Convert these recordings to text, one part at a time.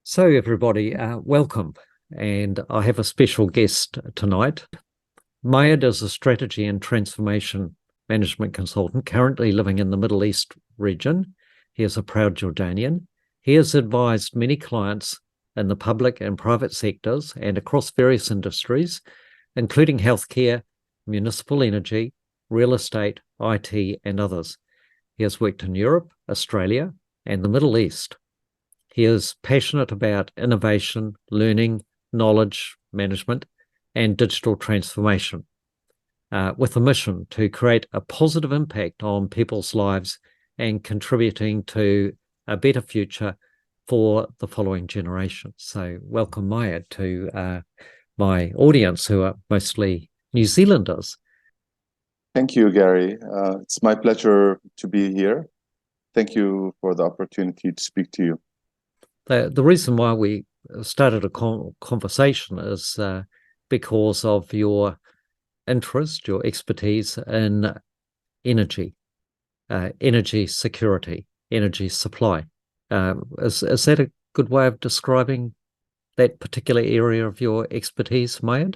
So, everybody, welcome. And I have a special guest tonight. Mayyad is a strategy and transformation management consultant currently living in the Middle East region. He is a proud Jordanian. He has advised many clients in the public and private sectors and across various industries, including healthcare, municipal energy, real estate, IT, and others. He has worked in Europe, Australia, and the Middle East. He is passionate about innovation, learning, knowledge management, and digital transformation, with a mission to create a positive impact on people's lives and contributing to a better future for the following generation. So welcome, Mayyad, to my audience, who are mostly New Zealanders. Thank you, Gary. It's my pleasure to be here. Thank you for the opportunity to speak to you. The reason why we started a conversation is because of your interest, your expertise in energy, energy security, energy supply. Is that a good way of describing that particular area of your expertise, Mayyad?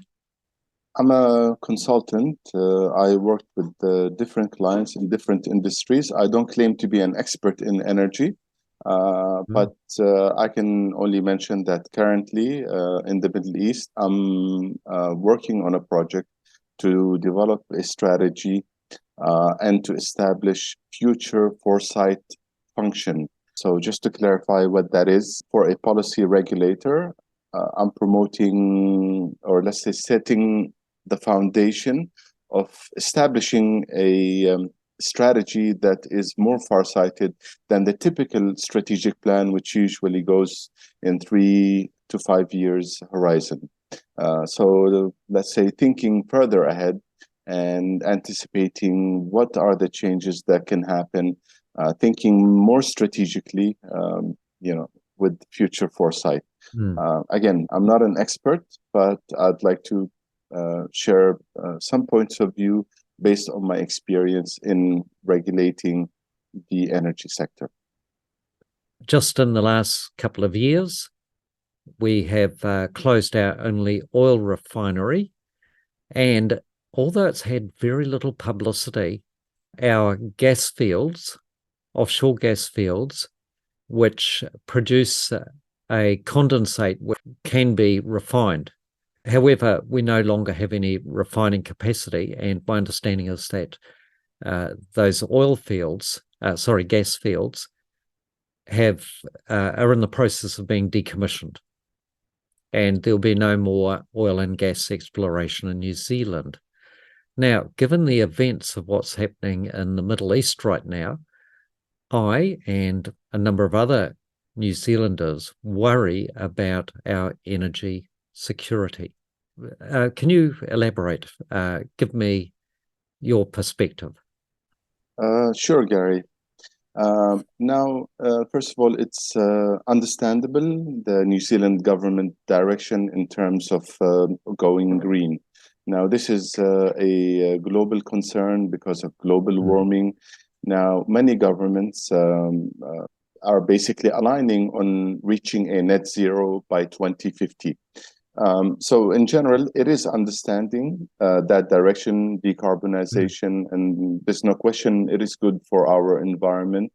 I'm a consultant. I worked with different clients in different industries. I don't claim to be an expert in energy, but I can only mention that currently in the Middle East, I'm working on a project to develop a strategy and to establish future foresight function. So just to clarify what that is, for a policy regulator, I'm promoting, or let's say setting the foundation of establishing a strategy that is more farsighted than the typical strategic plan, which usually goes in 3 to 5 years horizon. So let's say thinking further ahead and anticipating what are the changes that can happen, thinking more strategically, with future foresight. Again, I'm not an expert, but I'd like to share some points of view based on my experience in regulating the energy sector. Just in the last couple of years, we have closed our only oil refinery, and although it's had very little publicity, our gas fields, offshore gas fields, which produce a condensate which can be refined. However, we no longer have any refining capacity, and my understanding is that those gas fields are in the process of being decommissioned, and there'll be no more oil and gas exploration in New Zealand. Now, given the events of what's happening in the Middle East right now, I and a number of other New Zealanders worry about our energy security. Can you elaborate? Give me your perspective. Sure, Gary. Now, first of all, it's understandable, the New Zealand government direction in terms of going green. Now, this is a global concern because of global warming. Now, many governments are basically aligning on reaching a net zero by 2050. So in general, it is understanding that direction, decarbonization, and there's no question it is good for our environment.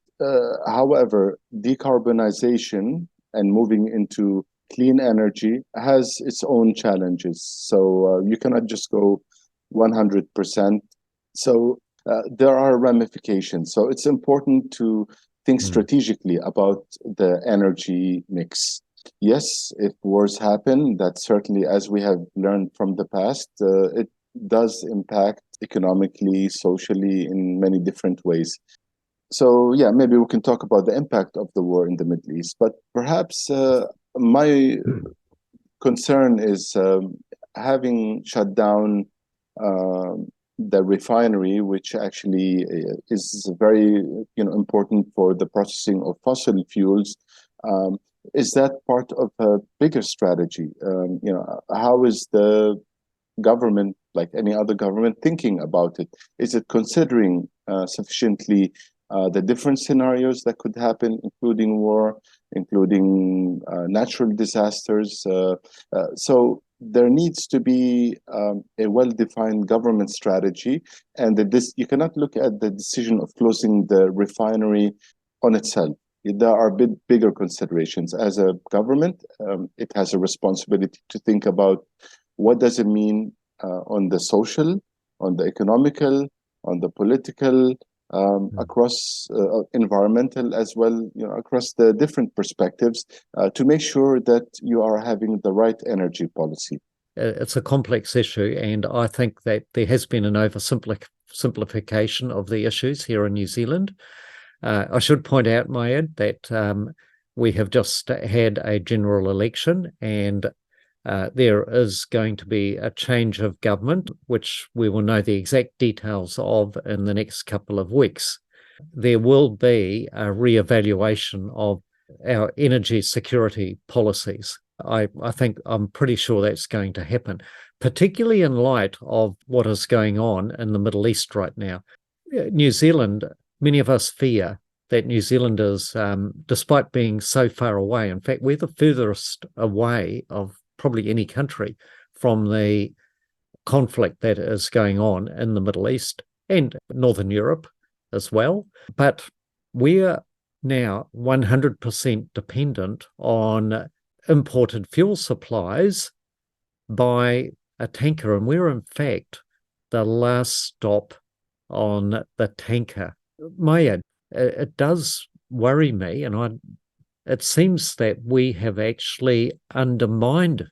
However, decarbonization and moving into clean energy has its own challenges. So you cannot just go 100%. So there are ramifications. So it's important to think strategically about the energy mix. Yes, if wars happen, that certainly, as we have learned from the past, it does impact economically, socially, in many different ways. So, yeah, maybe we can talk about the impact of the war in the Middle East. But perhaps my concern is having shut down the refinery, which actually is very important for the processing of fossil fuels. Is that part of a bigger strategy? How is the government, like any other government, thinking about it? Is it considering sufficiently the different scenarios that could happen, including war? including natural disasters. So there needs to be a well-defined government strategy, and you cannot look at the decision of closing the refinery on itself. There are bigger considerations. As a government, it has a responsibility to think about what does it mean on the social, on the economical, on the political, across environmental as well, across the different perspectives, to make sure that you are having the right energy policy. It's a complex issue, and I think that there has been an oversimplification of the issues here in New Zealand. I should point out, Mayyad, that we have just had a general election, and there is going to be a change of government, which we will know the exact details of in the next couple of weeks. There will be a re-evaluation of our energy security policies. I'm pretty sure that's going to happen, particularly in light of what is going on in the Middle East right now. New Zealand, many of us fear that New Zealand is, despite being so far away, in fact, we're the furthest away of probably any country from the conflict that is going on in the Middle East and Northern Europe as well. But we're now 100% dependent on imported fuel supplies by a tanker, and we're in fact the last stop on the tanker. Mayyad, it does worry me, and it seems that we have actually undermined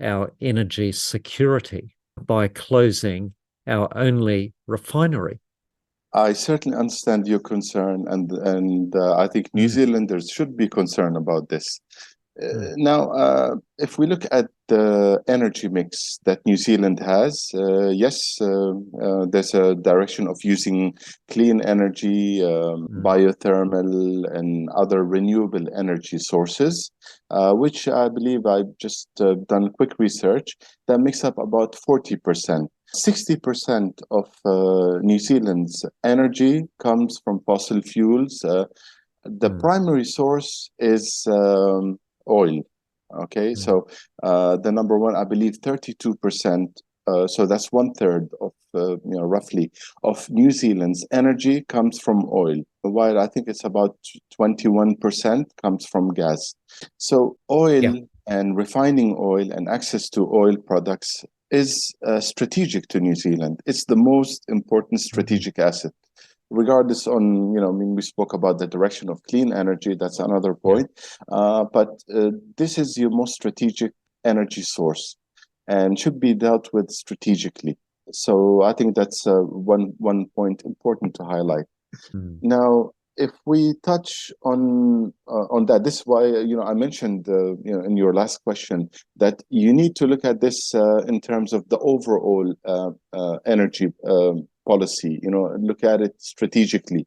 our energy security by closing our only refinery. I certainly understand your concern, and I think New Zealanders should be concerned about this. Now, if we look at the energy mix that New Zealand has, yes, there's a direction of using clean energy, biothermal, and other renewable energy sources, which I believe I've just done quick research that makes up about 40%. 60% of New Zealand's energy comes from fossil fuels. The primary source is oil. Okay, so the number one, I believe 32%, so that's 1/3 of roughly of New Zealand's energy comes from oil, while I think it's about 21% comes from gas. So oil and refining oil and access to oil products is strategic to New Zealand. It's the most important strategic asset. Regardless on, we spoke about the direction of clean energy, that's another point. But this is your most strategic energy source and should be dealt with strategically. So I think that's one point important to highlight. Now, if we touch on that, this is why, I mentioned, in your last question that you need to look at this in terms of the overall energy policy, look at it strategically.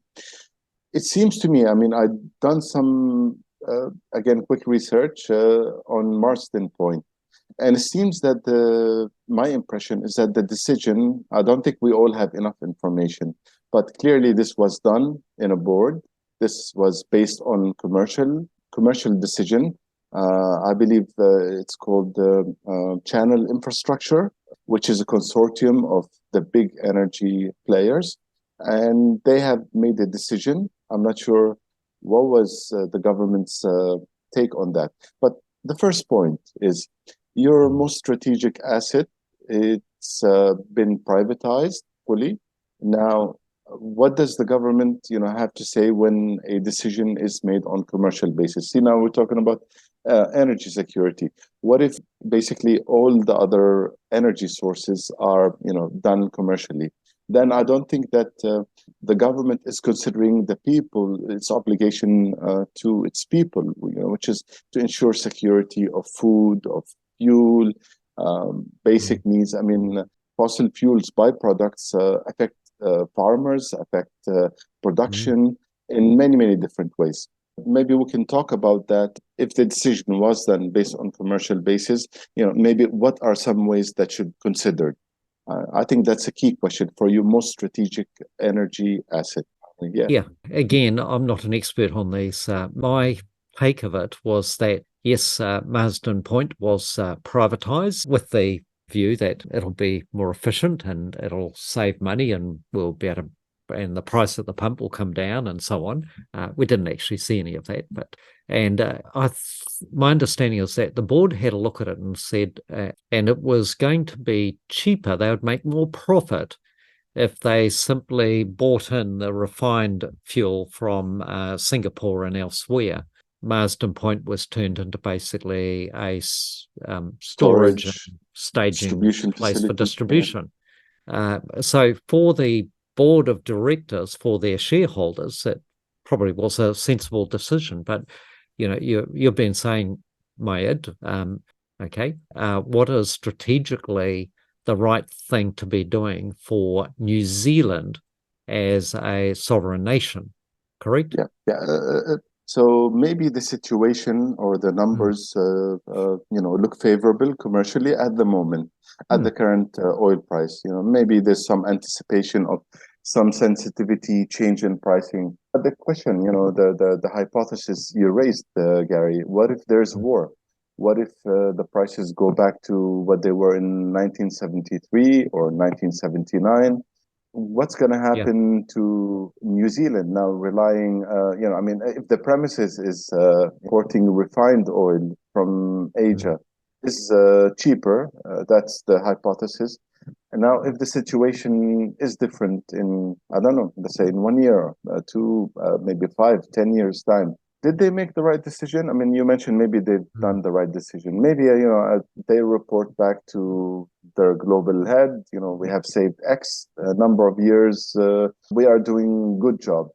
It seems to me, I've done some, again, quick research on Marsden Point. And it seems that my impression is that the decision, I don't think we all have enough information, but clearly this was done in a board. This was based on commercial decision. I believe it's called Channel Infrastructure, which is a consortium of the big energy players. And they have made a decision. I'm not sure what was the government's take on that. But the first point is your most strategic asset, it's been privatized fully. Now, what does the government, have to say when a decision is made on commercial basis? See, now we're talking about energy security. What if basically all the other energy sources are, done commercially? Then I don't think that the government is considering the people, its obligation to its people, which is to ensure security of food, of fuel, basic needs. Fossil fuels byproducts affect farmers, affect production in many, many different ways. Maybe we can talk about that. If the decision was done based on commercial basis, maybe what are some ways that should be considered? I think that's a key question for your most strategic energy asset. Yeah. Again, I'm not an expert on these. My take of it was that, yes, Marsden Point was privatised with the view that it'll be more efficient and it'll save money and we'll be able to, and the price at the pump will come down and so on. We didn't actually see any of that, but my understanding is that the board had a look at it and said, and it was going to be cheaper. They would make more profit if they simply bought in the refined fuel from Singapore and elsewhere. Marsden Point was turned into basically a storage and staging place for distribution. Yeah. So for the board of directors, for their shareholders, it probably was a sensible decision. But you've been saying, Mayyad, okay, what is strategically the right thing to be doing for New Zealand as a sovereign nation, correct? Yeah. So maybe the situation or the numbers, look favorable commercially at the moment, at the current oil price. Maybe there's some anticipation of some sensitivity change in pricing. But the question, the hypothesis you raised, Gary, what if there's war? What if the prices go back to what they were in 1973 or 1979? What's going to happen to New Zealand now relying, if the premise is importing refined oil from Asia is cheaper, that's the hypothesis. And now if the situation is different in, I don't know, let's say in 1 year, maybe 5, 10 years time, did they make the right decision? I mean, you mentioned maybe they've done the right decision. Maybe, they report back to their global head, we have saved X number of years. We are doing good job.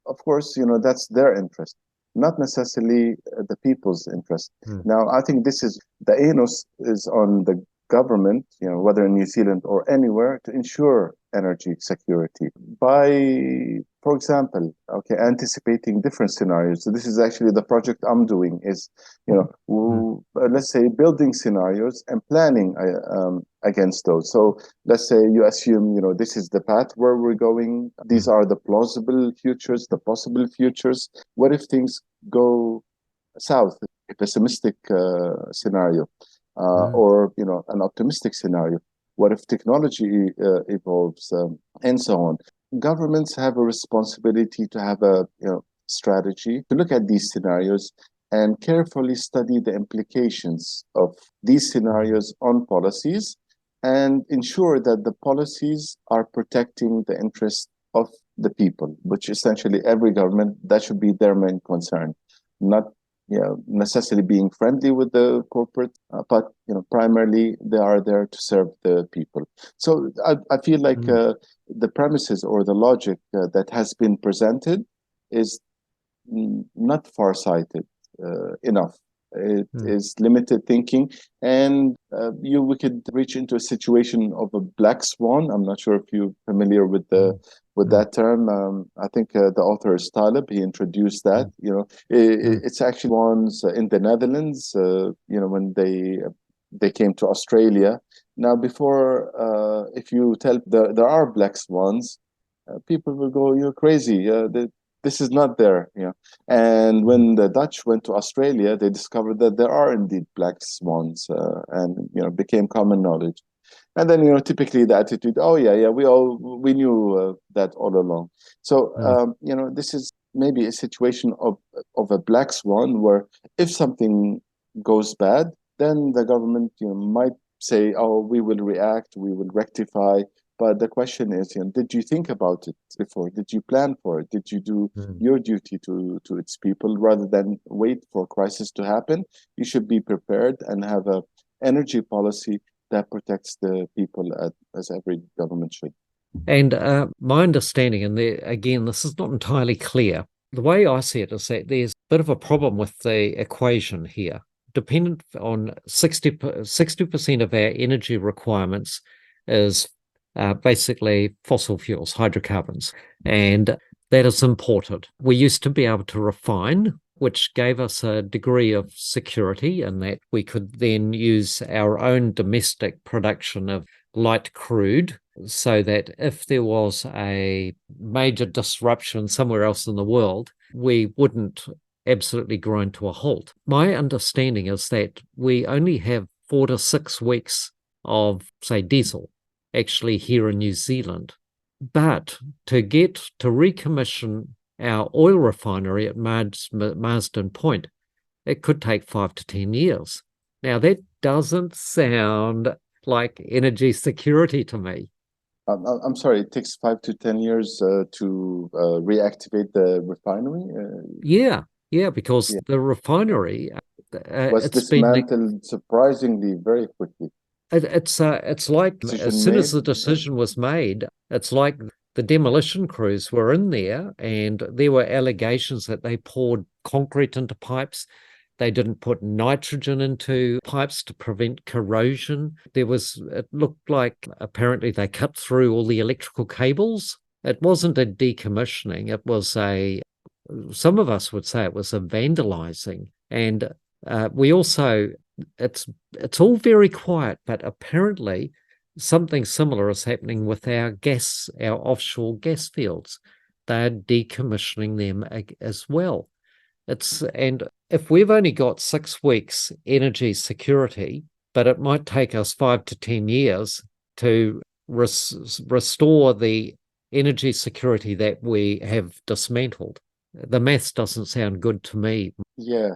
Of course, that's their interest, not necessarily the people's interest. Now, I think this is, the onus is on the government, whether in New Zealand or anywhere, to ensure energy security by, for example, anticipating different scenarios. So this is actually the project I'm doing is, let's say building scenarios and planning against those. So let's say you assume, this is the path where we're going. These are the plausible futures, the possible futures. What if things go south, a pessimistic scenario? Or an optimistic scenario. What if technology evolves, and so on? Governments have a responsibility to have a strategy to look at these scenarios and carefully study the implications of these scenarios on policies and ensure that the policies are protecting the interests of the people, which essentially every government, that should be their main concern, not necessarily being friendly with the corporate, but primarily they are there to serve the people. So I feel like the premises or the logic that has been presented is not far-sighted enough. It is limited thinking, and we could reach into a situation of a black swan. I'm not sure if you're familiar with that term. I think the author is Taleb. He introduced that. It's actually ones in the Netherlands. When they came to Australia. Now, before, if you tell there are black swans, people will go, "You're crazy. This is not there." And when the Dutch went to Australia, they discovered that there are indeed black swans, and became common knowledge. And then typically the attitude, "Oh yeah, we knew that all along." So this is maybe a situation of a black swan where if something goes bad, then the government might say, "Oh, we will react, we will rectify." But the question is, did you think about it before? Did you plan for it? Did you do your duty to its people rather than wait for crisis to happen? You should be prepared and have a energy policy that protects the people as every government should. And my understanding, and again, this is not entirely clear, the way I see it is that there's a bit of a problem with the equation here. Dependent on 60% of our energy requirements is basically fossil fuels, hydrocarbons, and that is imported. We used to be able to refine, which gave us a degree of security in that we could then use our own domestic production of light crude so that if there was a major disruption somewhere else in the world, we wouldn't absolutely grind to a halt. My understanding is that we only have 4 to 6 weeks of, say, diesel actually here in New Zealand. But to recommission our oil refinery at Marsden Point, it could take 5 to 10 years. Now, that doesn't sound like energy security to me. I'm sorry, it takes 5 to 10 years to reactivate the refinery. Yeah, because Yeah. the refinery, Was it's been dismantled surprisingly very quickly. it's like as Decision soon as made. the decision was made, it's like the demolition crews were in there, and there were allegations that they poured concrete into pipes. They didn't put nitrogen into pipes to prevent corrosion. It looked like apparently they cut through all the electrical cables. It wasn't a decommissioning. Some of us would say it was a vandalizing. And we also, it's all very quiet, but apparently something similar is happening with our offshore gas fields. They're decommissioning them as well. And if we've only got 6 weeks energy security, but it might take us 5 to 10 years to restore the energy security that we have dismantled. The maths doesn't sound good to me. Yeah.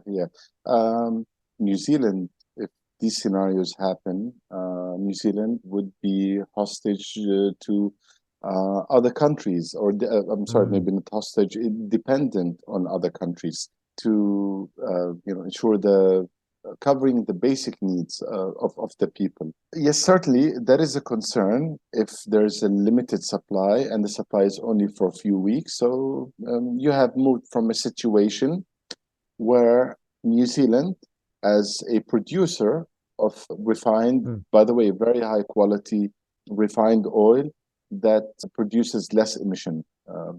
New Zealand, if these scenarios happen, New Zealand would be hostage to other countries, or I'm sorry, maybe not hostage, dependent on other countries to ensure the covering the basic needs of the people. Yes, certainly there is a concern if there's a limited supply and the supply is only for a few weeks. So you have moved from a situation where New Zealand, as a producer of refined, by the way, very high quality refined oil that produces less emission.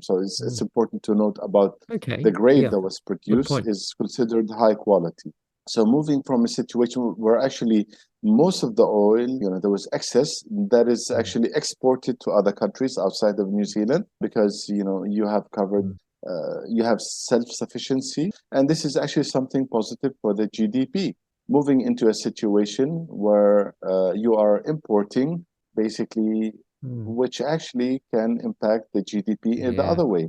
So it's important to note about the grade that was produced is considered high quality. So moving from a situation where actually most of the oil, there was excess that is actually exported to other countries outside of New Zealand because, you have covered, you have self-sufficiency. And this is actually something positive for the GDP. Moving into a situation where you are importing basically, which actually can impact the GDP in the other way.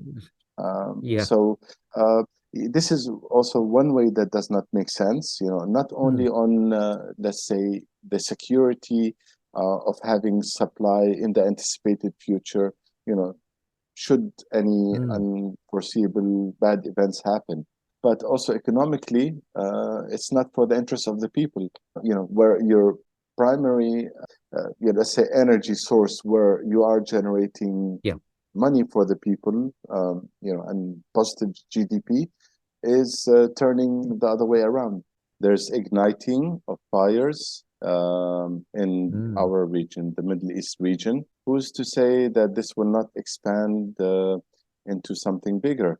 So this is also one way that does not make sense, not only on, let's say, the security of having supply in the anticipated future, should any unforeseeable bad events happen, but also economically, it's not for the interest of the people, where your primary, let's say, energy source where you are generating money for the people, and positive GDP is turning the other way around. There's igniting of fires in our region, the Middle East region. Who's to say that this will not expand into something bigger?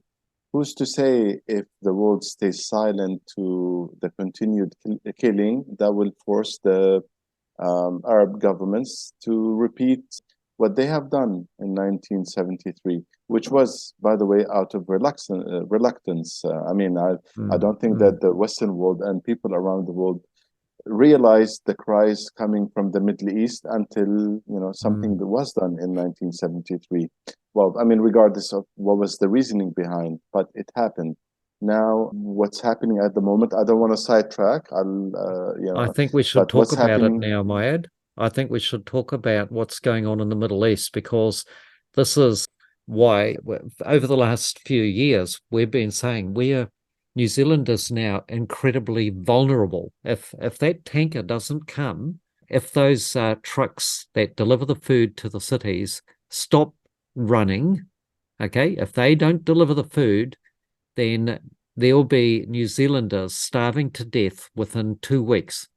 Who's to say if the world stays silent to the continued killing that will force the Arab governments to repeat what they have done in 1973, which was, by the way, out of reluctance. I don't think that the Western world and people around the world realized the cries coming from the Middle East until something that was done in 1973. Well, regardless of what was the reasoning behind, but it happened. Now, what's happening at the moment? I don't want to sidetrack. I think we should talk about it now, Mayyad. I think we should talk about what's going on in the Middle East, because this is why over the last few years we've been saying New Zealand is now incredibly vulnerable. If that tanker doesn't come, if those trucks that deliver the food to the cities stop running, if they don't deliver the food, then there'll be New Zealanders starving to death within 2 weeks.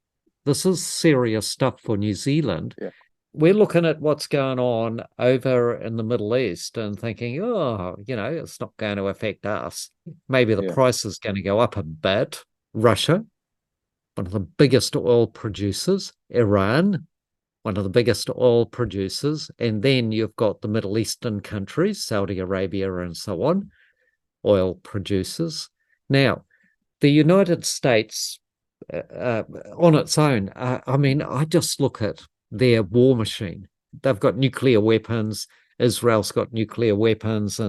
This is serious stuff for New Zealand. Yeah. We're looking at what's going on over in the Middle East and thinking, it's not going to affect us. Maybe the price is going to go up a bit. Russia, one of the biggest oil producers. Iran, one of the biggest oil producers. And then you've got the Middle Eastern countries, Saudi Arabia and so on, oil producers. Now, The United States, on its own, I mean, I just look at their war machine. They've got nuclear weapons. Israel's got nuclear weapons,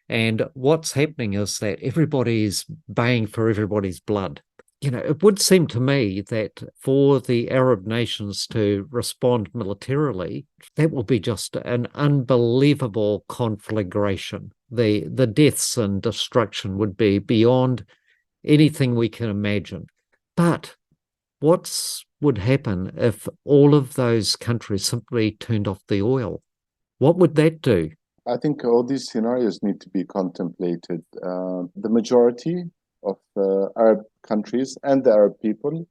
and what's happening is that everybody's baying for everybody's blood. You know, it would seem to me that for the Arab nations to respond militarily, that will be just an unbelievable conflagration. The deaths and destruction would be beyond anything we can imagine. But what would happen if all of those countries simply turned off the oil? What would that do? I think all these scenarios need to be contemplated. The majority of Arab countries and the Arab people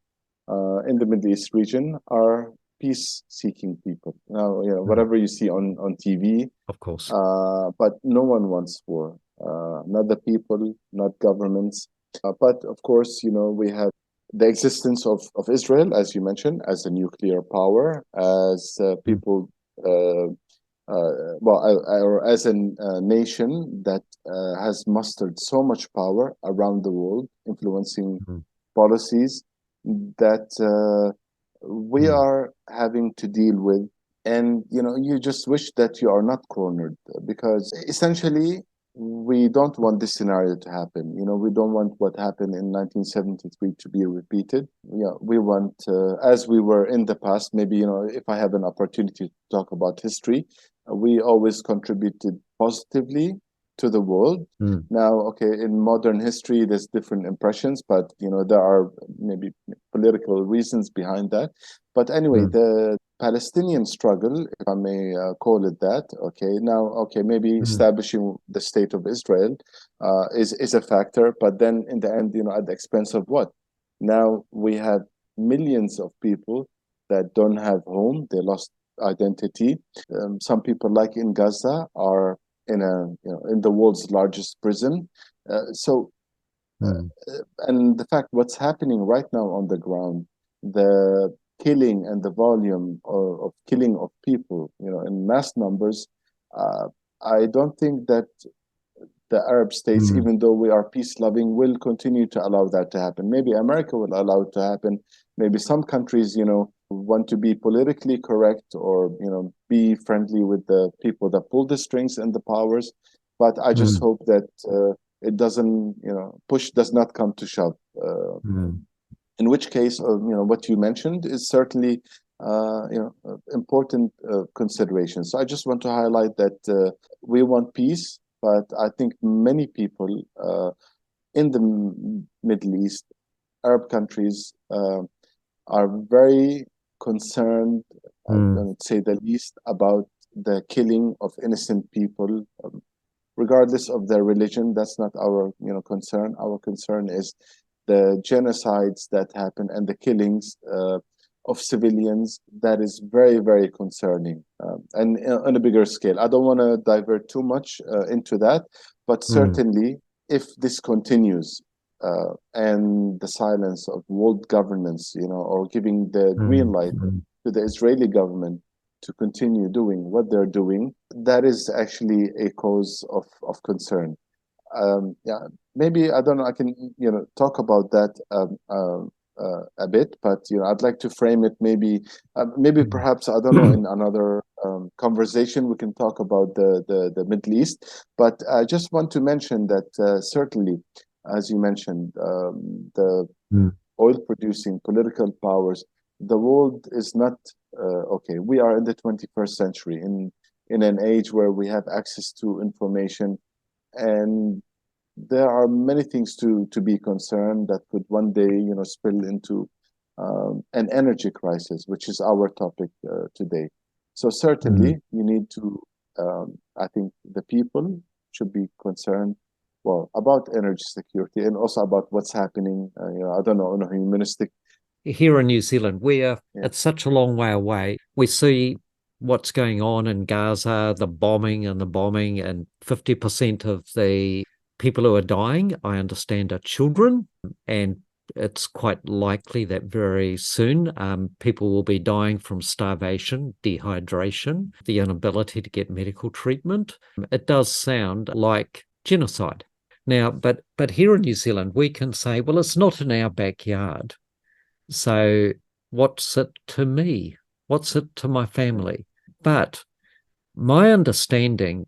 in the Middle East region are peace-seeking people. Now, whatever you see on TV, of course, but no one wants war. Not the people, not governments. But of course, we have the existence of Israel, as you mentioned, as a nuclear power, as people, or as a nation that has mustered so much power around the world, influencing policies that we are having to deal with. And, you just wish that you are not cornered, because essentially, we don't want this scenario to happen. We don't want what happened in 1973 to be repeated. We want, as we were in the past, maybe, if I have an opportunity to talk about history, we always contributed positively to the world. Now, okay, in modern history, there's different impressions, but, there are maybe political reasons behind that. But anyway, the Palestinian struggle, if I may call it that, maybe establishing the state of Israel is a factor, but then in the end, at the expense of what? Now we have millions of people that don't have home, they lost identity. Some people, like in Gaza, are in the world's largest prison. And the fact what's happening right now on the ground, the killing and the volume of killing of people, in mass numbers, I don't think that the Arab states, even though we are peace-loving, will continue to allow that to happen. Maybe America will allow it to happen. Maybe some countries, want to be politically correct or, be friendly with the people that pull the strings and the powers. But I just hope that it doesn't, push does not come to shove. In which case, what you mentioned is certainly, important consideration. So I just want to highlight that we want peace, but I think many people in the Middle East, Arab countries, are very concerned, to say the least, about the killing of innocent people, regardless of their religion. That's not our, concern. Our concern is the genocides that happen and the killings of civilians. That is very, very concerning, and on a bigger scale. I don't want to divert too much into that, but certainly if this continues, and the silence of world governments, or giving the green light to the Israeli government to continue doing what they're doing, that is actually a cause of concern. Maybe, I don't know, I can, talk about that a bit, but, I'd like to frame it maybe perhaps, I don't know, in another conversation, we can talk about the Middle East. But I just want to mention that certainly, as you mentioned, the oil-producing political powers, the world is not okay. We are in the 21st century, in an age where we have access to information, and there are many things to be concerned that could one day, spill into an energy crisis, which is our topic today. So certainly, you need to. I think the people should be concerned, well, about energy security and also about what's happening. I don't know, on a humanistic. Here in New Zealand, it's such a long way away. We see what's going on in Gaza, the bombing, and 50% of the people who are dying, I understand, are children, and it's quite likely that very soon people will be dying from starvation, dehydration, the inability to get medical treatment. It does sound like genocide. Now, but here in New Zealand, we can say, well, it's not in our backyard. So what's it to me? What's it to my family? But my understanding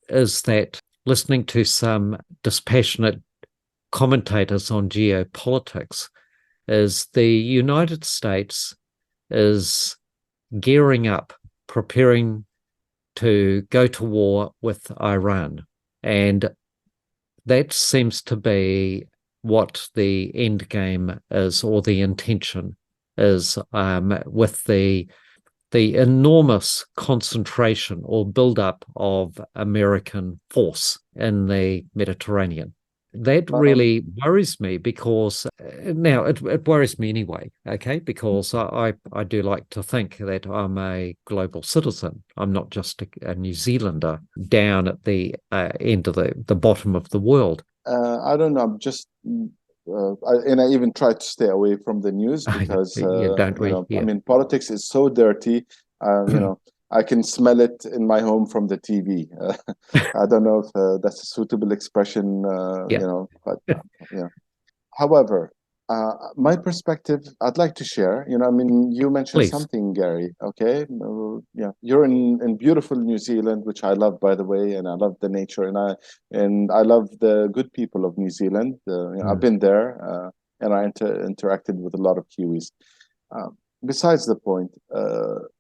is that listening to some dispassionate commentators on geopolitics is the United States is gearing up, preparing to go to war with Iran. And that seems to be what the end game is, or the intention is, with the enormous concentration or build-up of American force in the Mediterranean. That really worries me because now it worries me anyway, okay? Because I do like to think that I'm a global citizen. I'm not just a New Zealander down at the end of the bottom of the world. I don't know. I'm just, I even try to stay away from the news because, yeah, don't we? I Yeah. mean, politics is so dirty. I can smell it in my home from the TV. I don't know if that's a suitable expression, Yeah. but yeah. However, my perspective, I'd like to share. I mean, you mentioned Please. something, Gary. Okay, yeah, you're in beautiful New Zealand, which I love, by the way, and I love the nature, and I love the good people of New Zealand. I've been there, and I interacted with a lot of Kiwis. Besides the point,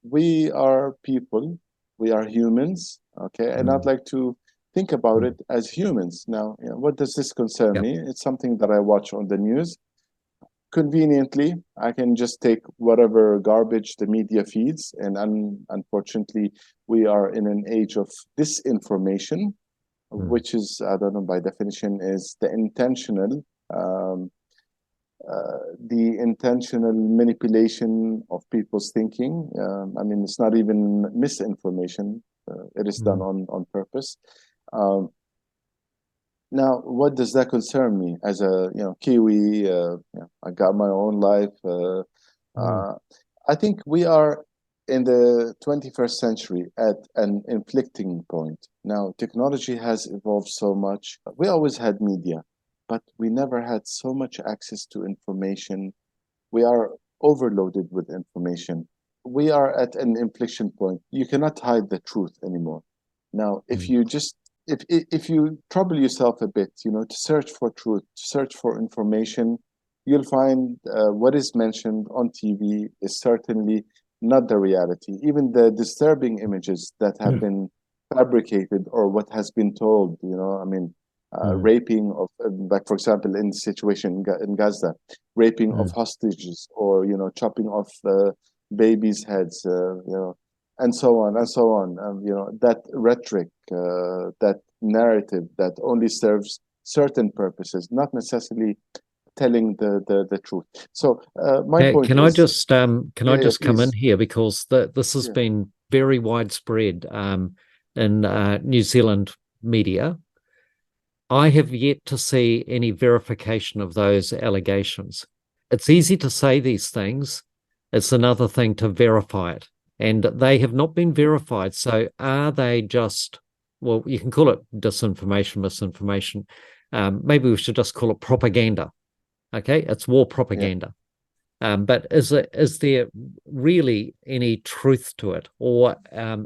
we are people, we are humans. Okay, and I'd like to think about it as humans. Now, what does this concern me? It's something that I watch on the news. Conveniently, I can just take whatever garbage the media feeds, and unfortunately, we are in an age of disinformation, which is, I don't know, by definition, is um, the intentional manipulation of people's thinking. I mean, it's not even misinformation. It is done on purpose. Um, Now, what does that concern me as a Kiwi? I got my own life. I think we are in the 21st century at an inflicting point. Now, technology has evolved so much. We always had media, but we never had so much access to information. We are overloaded with information. We are at an inflection point. You cannot hide the truth anymore. Now, if you trouble yourself a bit, to search for truth, to search for information, you'll find what is mentioned on TV is certainly not the reality. Even the disturbing images that have been fabricated or what has been told, I mean, raping of, like, for example, in the situation in Gaza, raping of hostages, or, chopping off babies' heads, and so on and so on. That rhetoric, that narrative that only serves certain purposes, not necessarily telling the truth. So my point Can I is, just can I just come in please. here, because this has Yeah. been very widespread in New Zealand media. I have yet to see any verification of those allegations. It's easy to say these things. It's another thing to verify it. And they have not been verified. So are they just, well, you can call it disinformation, misinformation. Maybe we should just call it propaganda. Okay, it's war Yeah. propaganda. But is there really any truth to it? Or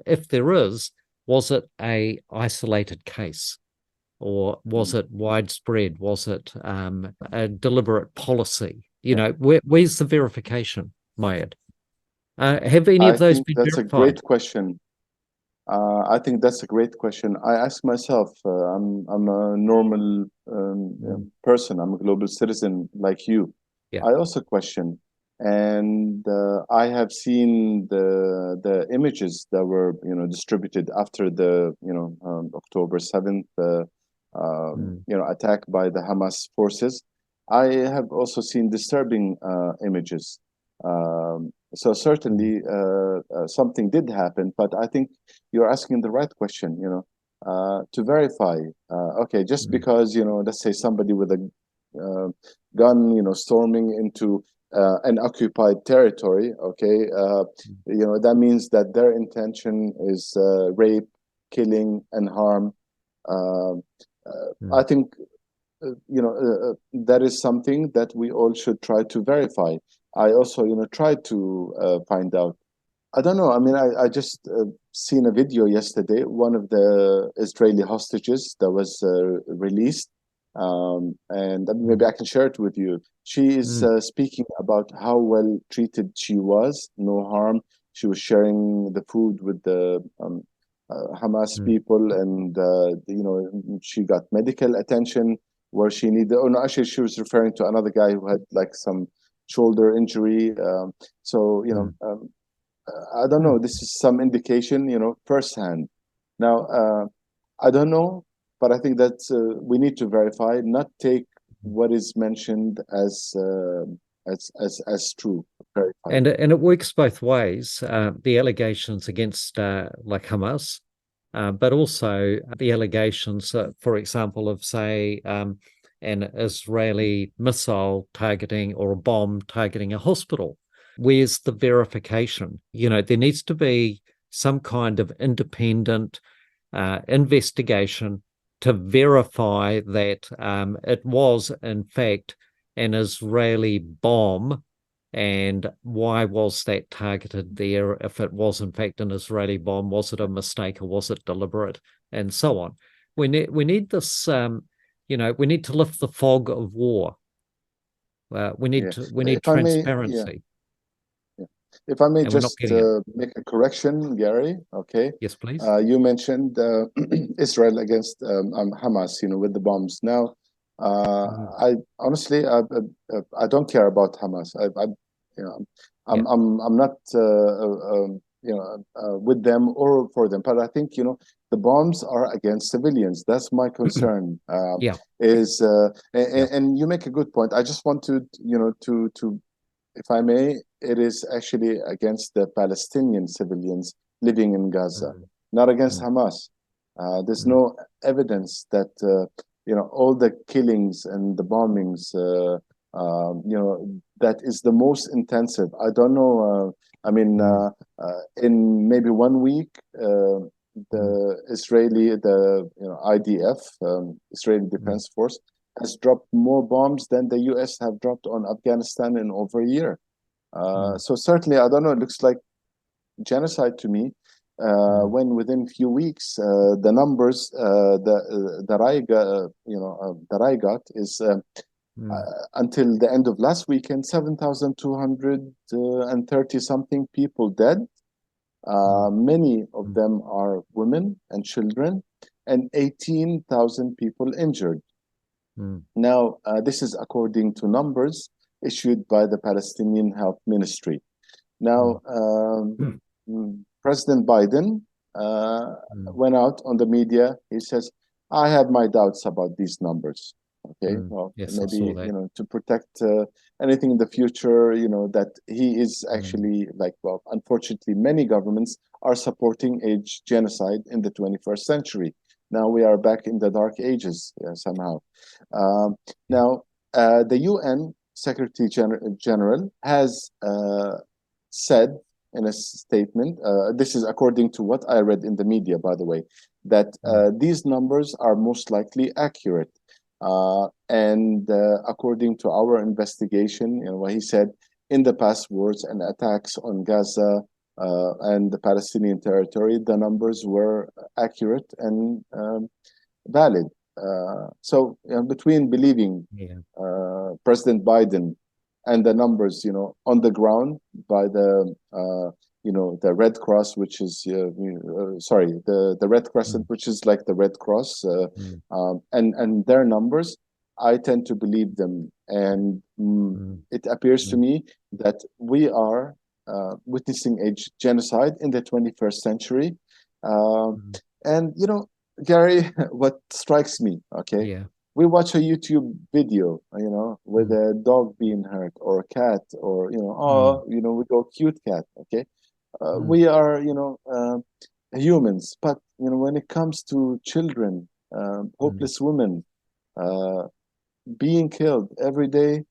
if there is, was it a isolated case? Or was it widespread? Was it a deliberate policy? Where's the verification, Mayyad? Have any I of those think been that's a verified? great question. I think that's a great question. I ask myself, I'm a normal person. I'm a global citizen like you. Yeah. I also question, and I have seen the images that were distributed after the October 7th attack by the Hamas forces. I have also seen disturbing images. So certainly something did happen, but I think you're asking the right question, to verify. Okay, just because, let's say somebody with a gun, storming into an occupied territory, okay, that means that their intention is rape, killing, and harm. I think that is something that we all should try to verify. I also, tried to find out. I don't know. I mean, I just seen a video yesterday. One of the Israeli hostages that was released, and maybe I can share it with you. She is speaking about how well treated she was, no harm. She was sharing the food with the Hamas people, and she got medical attention where she needed. Oh no, actually, she was referring to another guy who had like some shoulder injury. So I don't know. This is some indication, firsthand. Now, I don't know, but I think that we need to verify, not take what is mentioned as true. Verify. And it works both ways. The allegations against like Hamas, but also the allegations, for example, of say an Israeli missile targeting or a bomb targeting a hospital. Where's the verification? There needs to be some kind of independent investigation to verify that it was, in fact, an Israeli bomb, and why was that targeted there? If it was, in fact, an Israeli bomb, was it a mistake or was it deliberate? And so on. We need this, we need to lift the fog of war. We need transparency. If I may and just make a correction, Gary, okay? Yes, please. You mentioned Israel against Hamas, with the bombs. Now, I honestly, I don't care about Hamas. I'm not, with them or for them. But I think, the bombs are against civilians. That's my concern. And you make a good point. I just want to, to if I may, it is actually against the Palestinian civilians living in Gaza, not against Hamas. There's no evidence that, all the killings and the bombings, that is the most intensive. I don't know. In maybe 1 week, the Israeli, IDF, Israeli Defense Force, has dropped more bombs than the US have dropped on Afghanistan in over a year. So certainly, I don't know, it looks like genocide to me, when within a few weeks, the numbers that I got is until the end of last weekend, 7,230 something people dead. Many of them are women and children, and 18,000 people injured. Now, this is according to numbers issued by the Palestinian Health Ministry. Now, President Biden went out on the media. He says, I have my doubts about these numbers. Okay, well, yes, maybe, to protect anything in the future, that he is actually unfortunately, many governments are supporting a genocide in the 21st century. Now we are back in the dark ages somehow. Now, the UN Secretary General has said in a statement, this is according to what I read in the media, by the way, that these numbers are most likely accurate. And according to our investigation, what he said, in the past wars and attacks on Gaza and the Palestinian territory, the numbers were accurate and valid. So between believing President Biden and the numbers, on the ground by the the Red Cross, which is the Red Crescent, which is like the Red Cross, and their numbers, I tend to believe them, and it appears to me that we are witnessing a genocide in the 21st century. And Gary, what strikes me, we watch a YouTube video, with a dog being hurt or a cat, or we go cute cat, okay. We are humans, but when it comes to children, hopeless women being killed every day,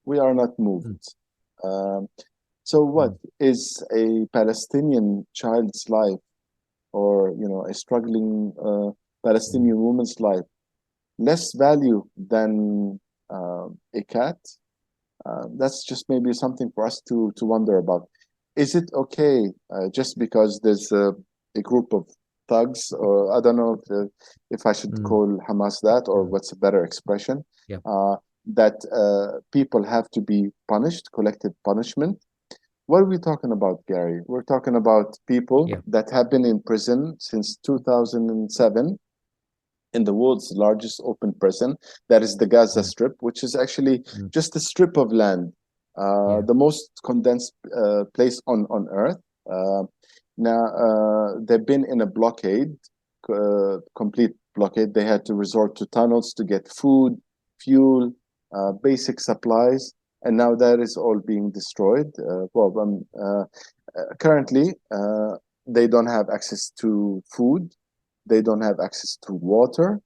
we are not moved. So what is a Palestinian child's life, or a struggling Palestinian woman's life, less value than a cat, that's just maybe something for us to wonder about. Is it okay just because there's a group of thugs, or I don't know if I should call Hamas that, or what's a better expression, Yeah. that people have to be punished, collective punishment? What are we talking about, Gary? We're talking about people that have been in prison since 2007 in the world's largest open prison, that is the Gaza Strip, which is actually just a strip of land, the most condensed place on Earth. Now, they've been in a blockade, complete blockade. They had to resort to tunnels to get food, fuel, basic supplies, and now that is all being destroyed. Currently, they don't have access to food. They don't have access to water.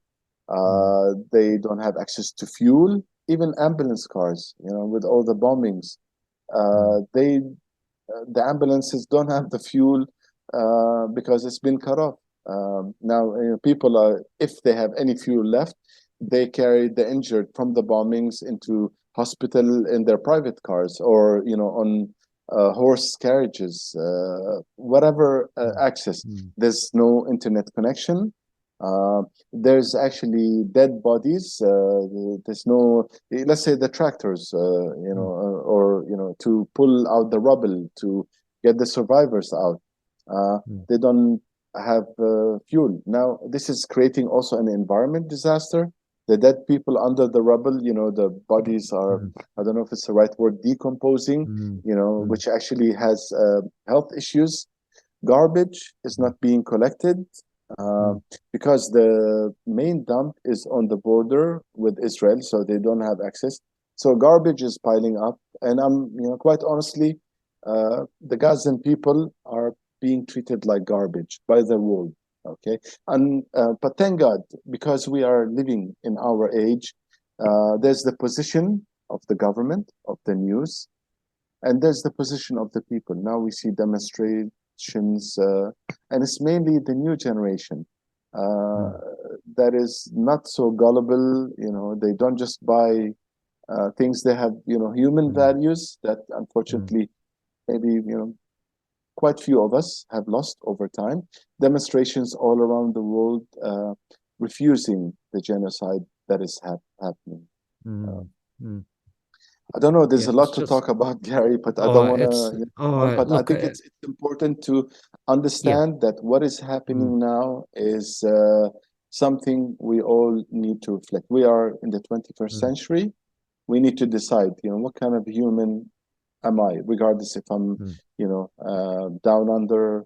They don't have access to fuel. Even ambulance cars, with all the bombings, the ambulances don't have the fuel because it's been cut off. Now, people are, if they have any fuel left, they carry the injured from the bombings into hospital in their private cars, or on horse carriages, whatever access. There's no internet connection. There's actually dead bodies. There's no, let's say, the tractors, to pull out the rubble to get the survivors out. They don't have fuel. Now, this is creating also an environment disaster. The dead people under the rubble, the bodies are, I don't know if it's the right word, decomposing, which actually has health issues. Garbage is not being collected because the main dump is on the border with Israel, so they don't have access. So garbage is piling up, and I'm, quite honestly, the Gazan people are being treated like garbage by the world. Okay, and but thank God, because we are living in our age, there's the position of the government, of the news, and there's the position of the people. Now we see demonstrations, and it's mainly the new generation that is not so gullible. They don't just buy things. They have, human values that unfortunately maybe, quite few of us have lost over time. Demonstrations all around the world refusing the genocide that is happening. I don't know. There's a lot to talk about, Gary, but I don't want to. But look, I think it's important to understand that what is happening now is something we all need to reflect. We are in the 21st century. We need to decide, what kind of human am I, regardless if I'm, down under,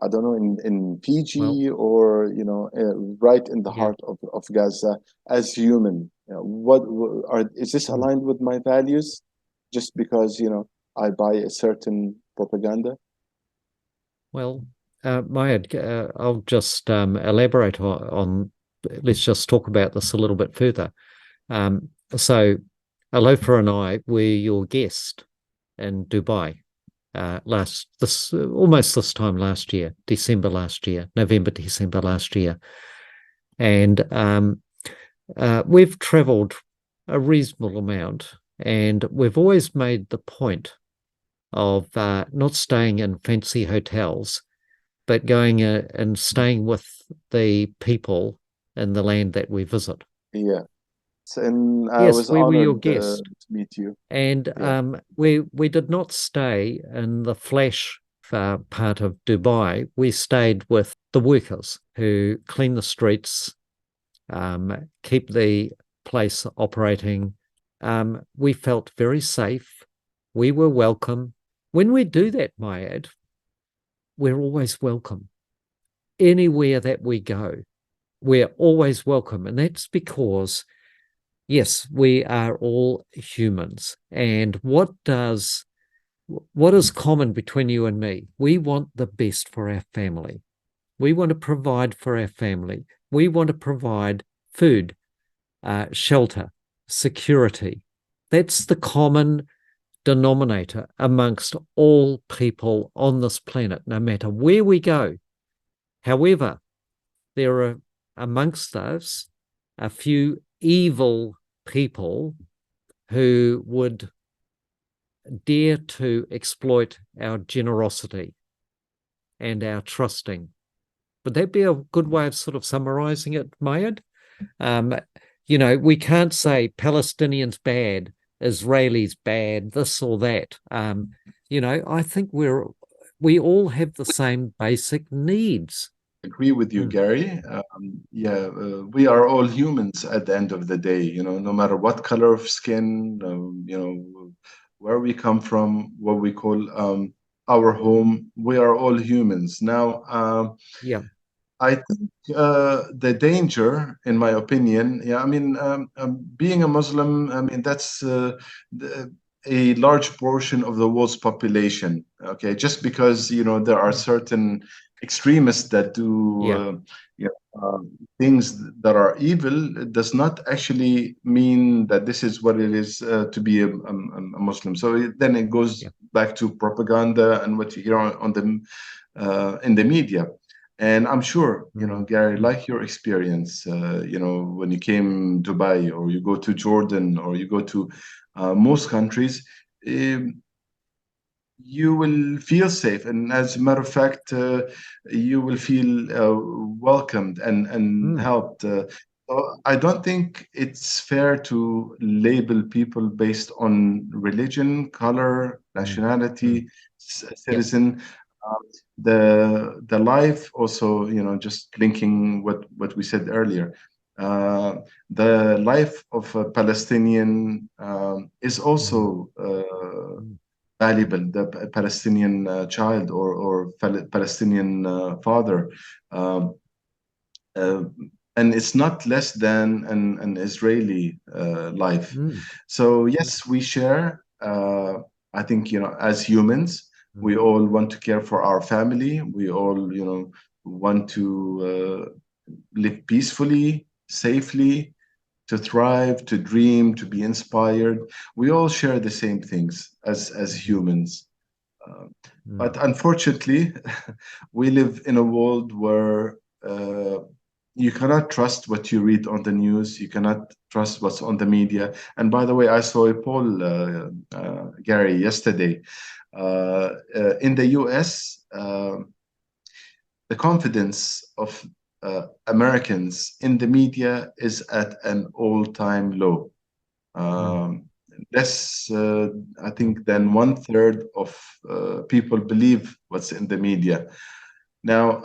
I don't know, in Fiji, or, right in the heart of Gaza as human. Is this aligned with my values just because, I buy a certain propaganda? Well, Mayyad, I'll just elaborate on, let's just talk about this a little bit further. So Alofa and I were your guest in Dubai almost this time last year, November, December last year. And we've traveled a reasonable amount, and we've always made the point of not staying in fancy hotels, but going and staying with the people in the land that we visit. Yeah. And I was we were your honored guest. to meet you. And we did not stay in the flash part of Dubai. We stayed with the workers who clean the streets, keep the place operating. We felt very safe. We were welcome. When we do that, Mayyad, we're always welcome. Anywhere that we go, we're always welcome. And that's because, yes, we are all humans. And what is common between you and me? We want the best for our family. We want to provide for our family. We want to provide food, shelter, security. That's the common denominator amongst all people on this planet, no matter where we go. However, there amongst us a few evil people who would dare to exploit our generosity and our trusting. Would that be a good way of sort of summarizing it, Mayyad? We can't say Palestinians bad, Israelis bad, this or that. I think we all have the same basic needs. Agree with you, Gary. We are all humans at the end of the day, no matter what color of skin, where we come from, what we call our home, we are all humans. Now, Yeah. I think the danger, in my opinion, being a Muslim, that's a large portion of the world's population. Okay, just because there are certain extremists that do things that are evil, it does not actually mean that this is what it is to be a Muslim. So then it goes back to propaganda and what you hear on the in the media. And I'm sure, Gary, like your experience, when you came to Dubai or you go to Jordan or you go to most countries, you will feel safe. And as a matter of fact, you will feel welcomed and helped. So I don't think it's fair to label people based on religion, color, nationality, citizen. The life also, just linking what we said earlier, the life of a Palestinian is also valuable. The Palestinian child or Palestinian father, and it's not less than an Israeli life. So yes, we share. I think as humans, we all want to care for our family. We all, want to live peacefully, safely, to thrive, to dream, to be inspired. We all share the same things as humans. But unfortunately, we live in a world where you cannot trust what you read on the news. You cannot trust what's on the media. And by the way, I saw a poll, Gary, yesterday. In the US, the confidence of Americans in the media is at an all-time low. Less, I think, than 1/3 of people believe what's in the media. Now,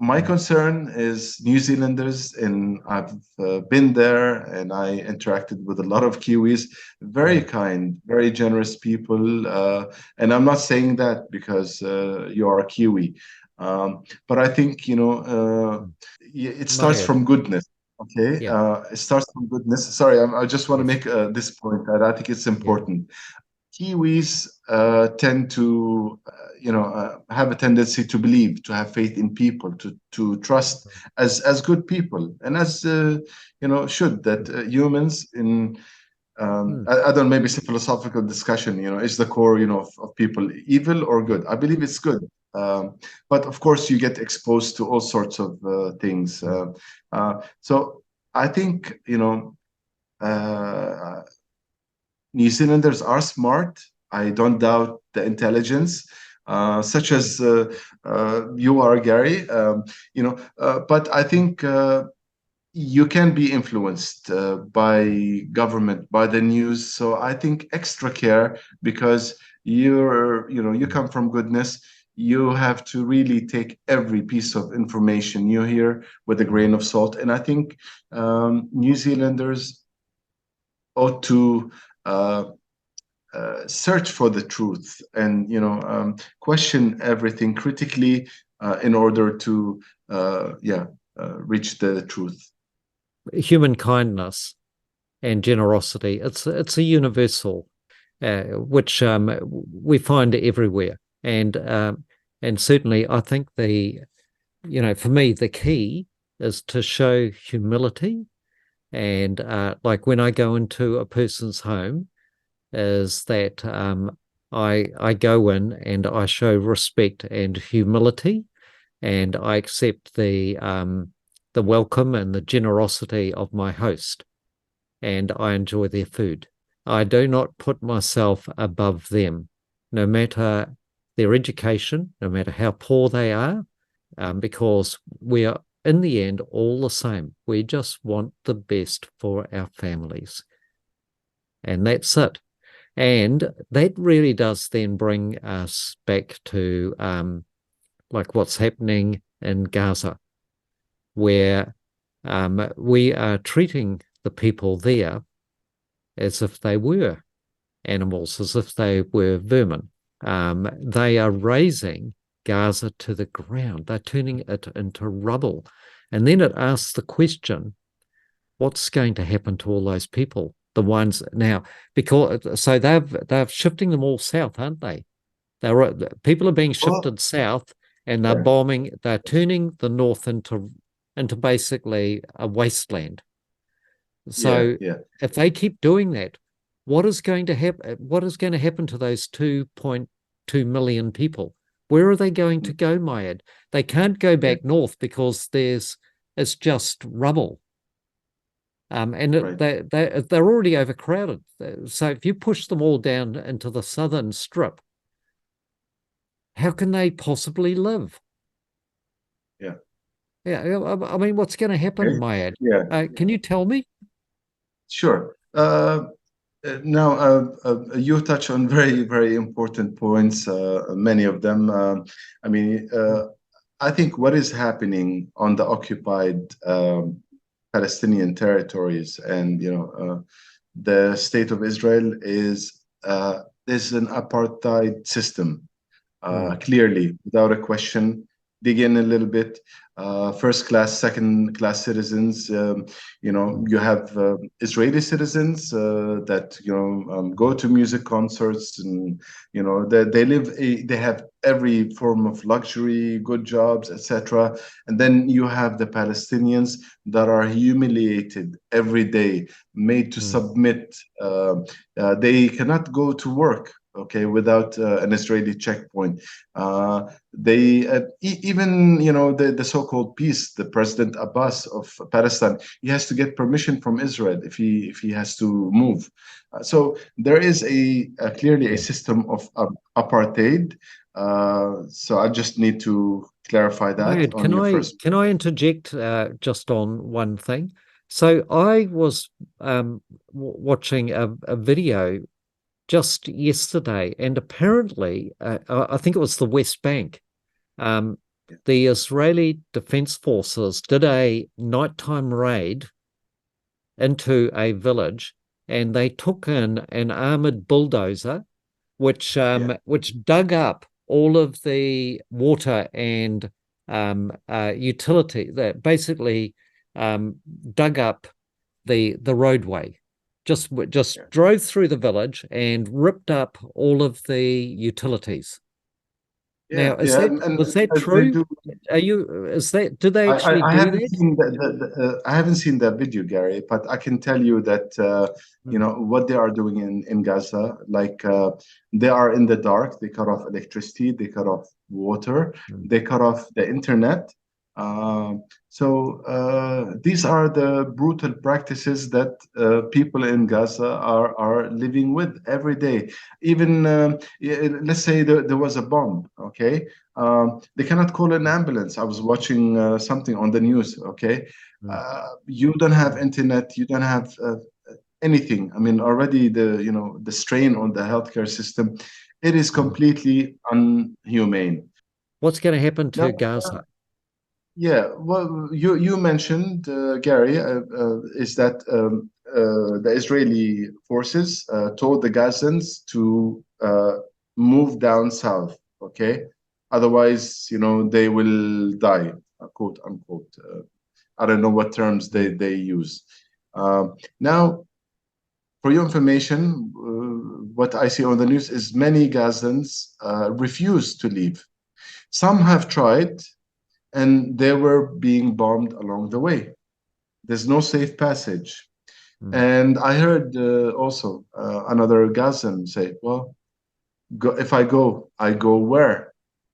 my concern is New Zealanders, and I've been there and I interacted with a lot of Kiwis, very kind, very generous people. And I'm not saying that because you are a Kiwi, but I think, it starts from goodness. Okay, it starts from goodness. Sorry, I just want to make this point that I think it's important. Kiwis tend to, have a tendency to believe, to have faith in people, to trust as good people, and as should that humans in. I don't know, maybe it's a philosophical discussion. Is the core, of people evil or good? I believe it's good, but of course you get exposed to all sorts of things. So I think New Zealanders are smart. I don't doubt the intelligence, such as you are, Gary. But I think you can be influenced by government, by the news. So I think extra care, because you come from goodness. You have to really take every piece of information you hear with a grain of salt. And I think New Zealanders ought to search for the truth and question everything critically in order to reach the truth. Human kindness and generosity, it's a universal, which we find everywhere, and certainly I think for me the key is to show humility. And like when I go into a person's home, is that I go in and I show respect and humility, and I accept the the welcome and the generosity of my host, and I enjoy their food. I do not put myself above them, no matter their education, no matter how poor they are, because we are, in the end, all the same. We just want the best for our families. And that's it. And that really does then bring us back to like what's happening in Gaza, where we are treating the people there as if they were animals, as if they were vermin. They are razing Gaza to the ground. They're turning it into rubble. And then it asks the question, what's going to happen to all those people? The ones now, because so they're shifting them all south, aren't they? People are being shifted south, and they're bombing. They're turning the north into basically a wasteland. So if they keep doing that, what is going to happen? What is going to happen to those 2.2 million people? Where are they going to go, Mayyad? They can't go back north because it's just rubble. And they're already overcrowded. So if you push them all down into the southern strip, how can they possibly live? Yeah. I mean, what's going to happen, Mayyad? Can you tell me? Sure. Now, you touch on very, very important points, many of them. I mean, I think what is happening on the occupied Palestinian territories and, the state of Israel is an apartheid system, clearly, without a question. Dig in a little bit. First class, second class citizens. You have Israeli citizens that go to music concerts, and they have every form of luxury, good jobs, etc. And then you have the Palestinians that are humiliated every day, made to submit. They cannot go to work, okay, without an Israeli checkpoint. They even the so-called peace, the President Abbas of Palestine, he has to get permission from Israel if he has to move. So there is clearly a system of apartheid. So I just need to clarify that Mayyad, on your first. can I interject just on one thing? So I was watching a video just yesterday, and apparently, I think it was the West Bank. The Israeli Defense Forces did a nighttime raid into a village, and they took in an armored bulldozer, which dug up all of the water and utility that basically dug up the roadway. Just drove through the village and ripped up all of the utilities. Now, was that true? Did they actually I do haven't that? seen I haven't seen that video, Gary, but I can tell you that what they are doing in Gaza. Like they are in the dark. They cut off electricity. They cut off water. They cut off the internet. So these are the brutal practices that people in Gaza are living with every day. Even let's say there was a bomb, okay? They cannot call an ambulance. I was watching something on the news, okay? You don't have internet, you don't have anything. I mean, already the strain on the healthcare system, it is completely unhumane. What's going to happen to Now, Gaza? yeah, well, you mentioned, Gary, is that the Israeli forces told the Gazans to move down south, okay? Otherwise, they will die, quote unquote. I don't know what terms they use. Now, for your information, what I see on the news is many Gazans refuse to leave. Some have tried, and they were being bombed along the way. There's no safe passage. And I heard also another Gazan say, well, if I go where?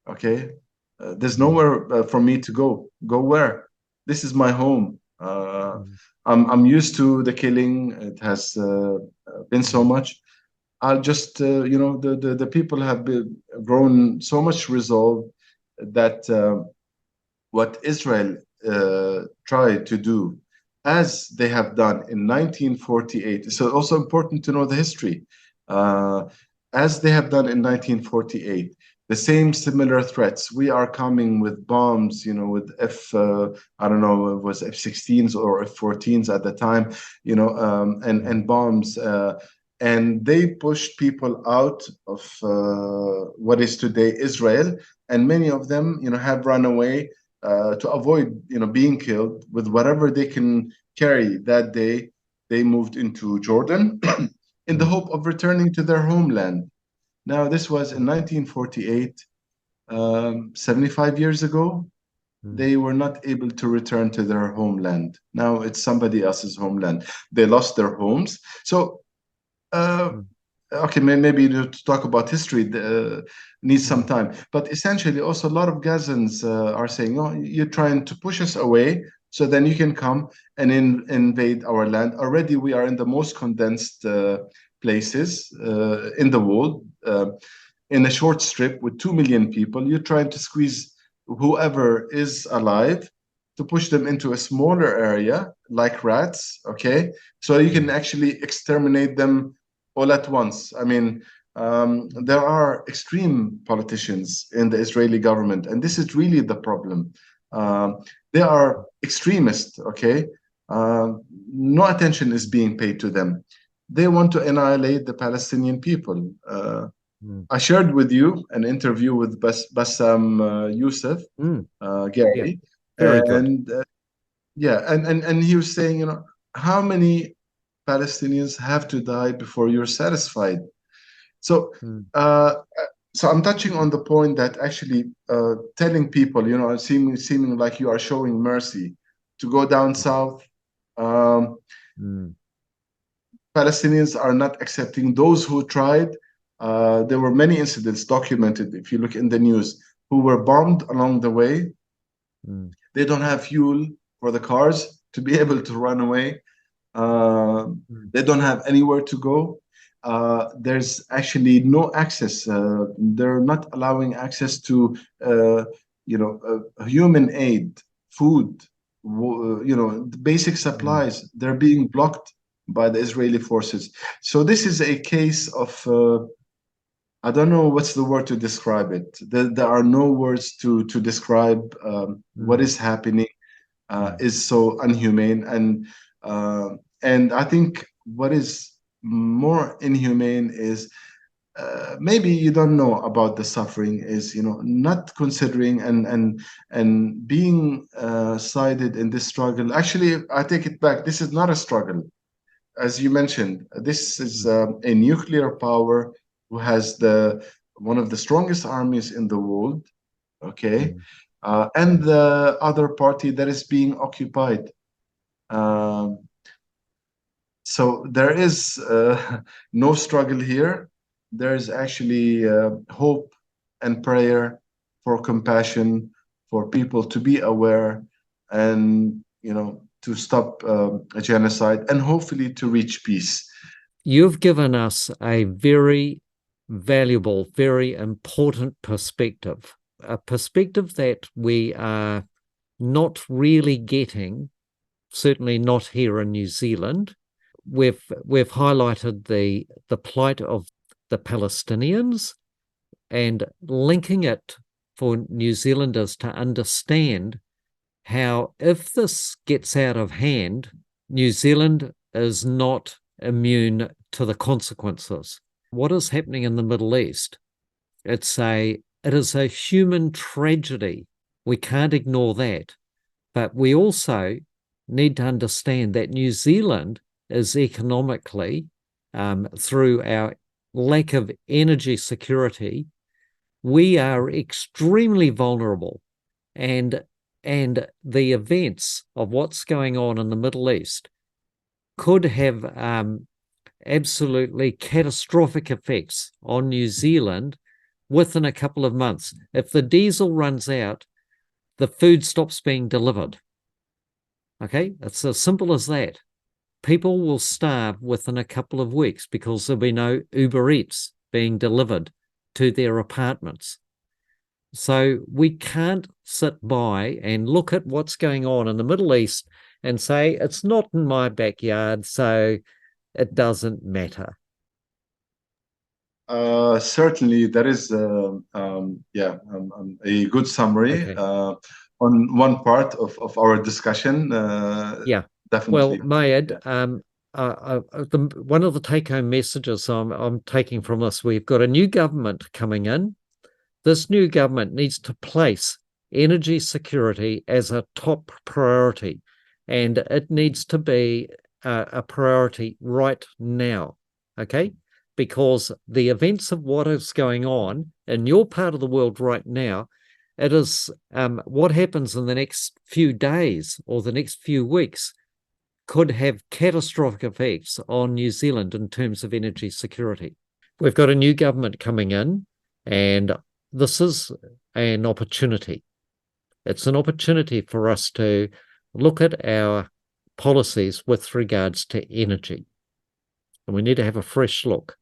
Okay. There's nowhere for me to go. Go where? this is my home. mm, I'm used to the killing. It has been so much. I'll just, the people have grown so much resolve that what Israel tried to do, as they have done in 1948. So also important to know the history. Uh, as they have done in 1948, the same similar threats. We are coming with bombs, with I don't know, it was F-16s or F-14s at the time, and bombs. And they pushed people out of what is today Israel, and many of them, have run away to avoid being killed with whatever they can carry that day. They moved into Jordan in the mm, hope of returning to their homeland. Now this was in 1948, 75 years ago. mm, They were not able to return to their homeland. Now it's somebody else's homeland. They lost their homes. So uh, mm, okay, maybe to talk about history needs some mm, time. But essentially, also a lot of Gazans are saying, "Oh, you're trying to push us away, so then you can come and invade our land." Already, we are in the most condensed places in the world, in a short strip with 2 million people. You're trying to squeeze whoever is alive to push them into a smaller area, like rats. Okay, so you can mm, actually exterminate them all at once. I mean, there are extreme politicians in the Israeli government, and this is really the problem. Um, they are extremists, okay? No attention is being paid to them. They want to annihilate the Palestinian people. mm, I shared with you an interview with Bassam Youssef, mm. Yeah, Gary, very good. and yeah, and he was saying, how many Palestinians have to die before you're satisfied? So, Mm, uh, so I'm touching on the point that actually telling people, seeming like you are showing mercy, to go down south. Um, mm, Palestinians are not accepting those who tried. There were many incidents documented, if you look in the news, who were bombed along the way. mm, They don't have fuel for the cars to be able to run away. Uh, mm, they don't have anywhere to go. There's actually no access. They're not allowing access to, human aid, food, basic mm, supplies. They're being blocked by the Israeli forces. So this is a case of, I don't know what's the word to describe it. There are no words to describe what mm, is happening. mm, Is so inhumane, and I think what is more inhumane is, maybe you don't know about the suffering, is not considering and being sided in this struggle. Actually, I take it back. This is not a struggle, as you mentioned. This is mm, a nuclear power who has the one of the strongest armies in the world. Okay, mm. and the other party that is being occupied. Um, so there is no struggle here. There is actually hope and prayer for compassion, for people to be aware, and to stop a genocide, and hopefully to reach peace. You've given us a very valuable, very important perspective, a perspective that we are not really getting, certainly not here in New Zealand. We've highlighted the plight of the Palestinians and linking it for New Zealanders to understand how, if this gets out of hand, New Zealand is not immune to the consequences. What is happening in the Middle East? It is a human tragedy. We can't ignore that. But we also need to understand that New Zealand is economically, through our lack of energy security, we are extremely vulnerable. And the events of what's going on in the Middle East could have absolutely catastrophic effects on New Zealand within a couple of months. If the diesel runs out, the food stops being delivered. Okay, it's as simple as that. People will starve within a couple of weeks because there'll be no Uber Eats being delivered to their apartments. So we can't sit by and look at what's going on in the Middle East and say, it's not in my backyard, so it doesn't matter. Certainly, that is a good summary Okay. on one part of our discussion. Yeah. Well, Definitely. Yeah. Mayyad, one of the take-home messages I'm taking from this, we've got a new government coming in. This new government needs to place energy security as a top priority, and it needs to be a priority right now, okay? Because the events of what is going on in your part of the world right now, it is what happens in the next few days or the next few weeks could have catastrophic effects on New Zealand in terms of energy security. We've got a new government coming in, and this is an opportunity. It's an opportunity for us to look at our policies with regards to energy. And we need to have a fresh look.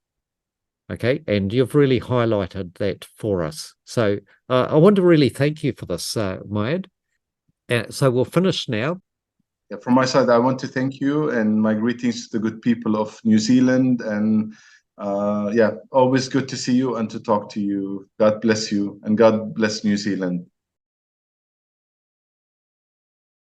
Okay. And you've really highlighted that for us. So I want to really thank you for this, Mayyad. So we'll finish now. Yeah, from my side, I want to thank you and my greetings to the good people of New Zealand. And yeah, always good to see you and to talk to you. God bless you and God bless New Zealand.